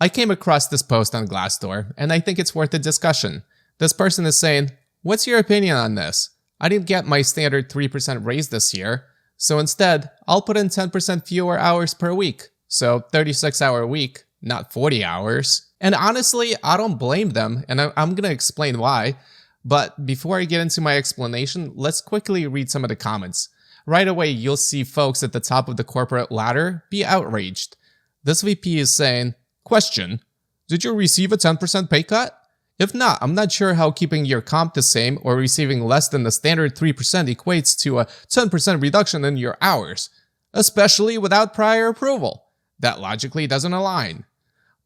I came across this post on Glassdoor, and I think it's worth a discussion. This person is saying, what's your opinion on this? I didn't get my standard 3% raise this year, so instead, I'll put in 10% fewer hours per week. So 36-hour week, not 40 hours. And honestly, I don't blame them, and I'm gonna explain why. But before I get into my explanation, let's quickly read some of the comments. Right away, you'll see folks at the top of the corporate ladder be outraged. This VP is saying, question, did you receive a 10% pay cut? If not, I'm not sure how keeping your comp the same or receiving less than the standard 3% equates to a 10% reduction in your hours, especially without prior approval. That logically doesn't align.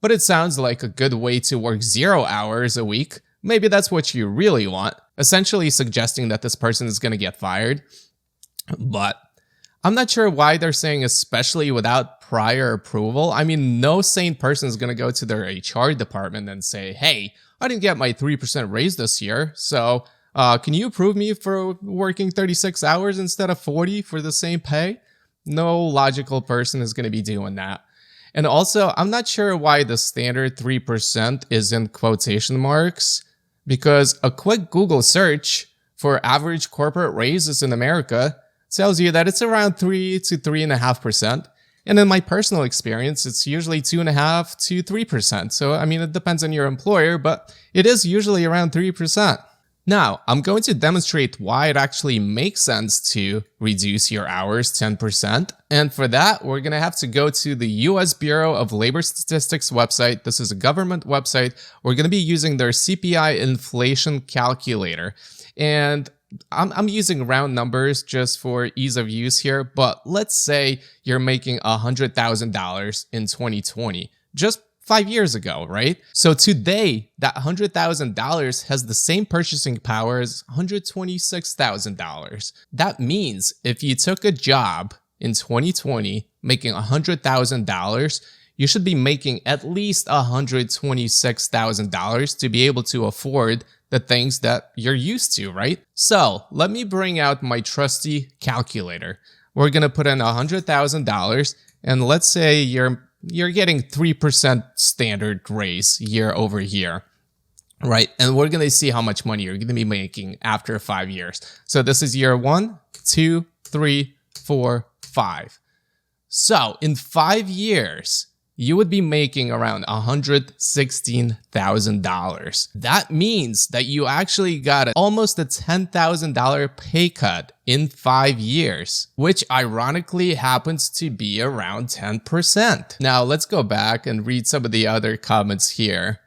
But it sounds like a good way to work 0 hours a week. Maybe that's what you really want, essentially suggesting that this person is going to get fired. But I'm not sure why they're saying especially without prior approval. I mean, no sane person is going to go to their HR department and say, hey, I didn't get my 3% raise this year, so can you approve me for working 36 hours instead of 40 for the same pay? No logical person is going to be doing that. And also, I'm not sure why the standard 3% is in quotation marks, because a quick Google search for average corporate raises in America tells you that it's around 3 to 3.5%. And in my personal experience, it's usually 2.5 to 3%. So, I mean, it depends on your employer, but it is usually around 3%. Now, I'm going to demonstrate why it actually makes sense to reduce your hours 10%. And for that, we're going to have to go to the US Bureau of Labor Statistics website. This is a government website. We're going to be using their CPI inflation calculator. And I'm using round numbers just for ease of use here, but let's say you're making $100,000 in 2020, just 5 years ago, right? So today, that $100,000 has the same purchasing power as $126,000. That means if you took a job in 2020 making $100,000, you should be making at least $126,000 to be able to afford the things that you're used to, right? So let me bring out my trusty calculator. We're gonna put in $100,000, and let's say you're getting 3% standard raise year over year, right? And we're gonna see how much money you're gonna be making after 5 years. So this is year 1, 2, 3, 4, 5. So in 5 years, you would be making around $116,000. That means that you actually got almost a $10,000 pay cut in 5 years, which ironically happens to be around 10%. Now let's go back and read some of the other comments here.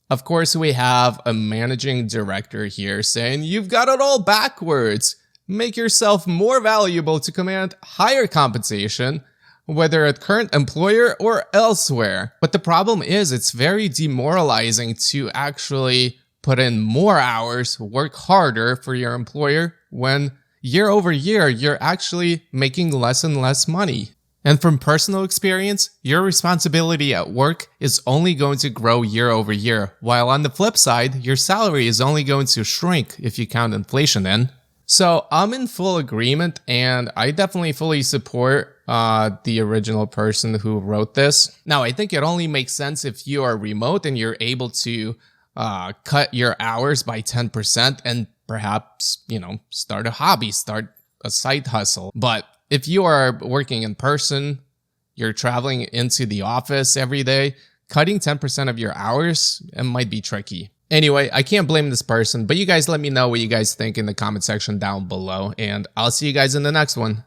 Of course, we have a managing director here saying, you've got it all backwards. Make yourself more valuable to command higher compensation, whether at current employer or elsewhere. But the problem is it's very demoralizing to actually put in more hours, work harder for your employer when year over year, you're actually making less and less money. And from personal experience, your responsibility at work is only going to grow year over year, while on the flip side, your salary is only going to shrink if you count inflation in. So I'm in full agreement, and I definitely fully support the original person who wrote this. Now, I think it only makes sense if you are remote and you're able to cut your hours by 10% and perhaps, start a hobby, start a side hustle. But if you are working in person, you're traveling into the office every day, cutting 10% of your hours, it might be tricky. Anyway, I can't blame this person, but you guys let me know what you guys think in the comment section down below, and I'll see you guys in the next one.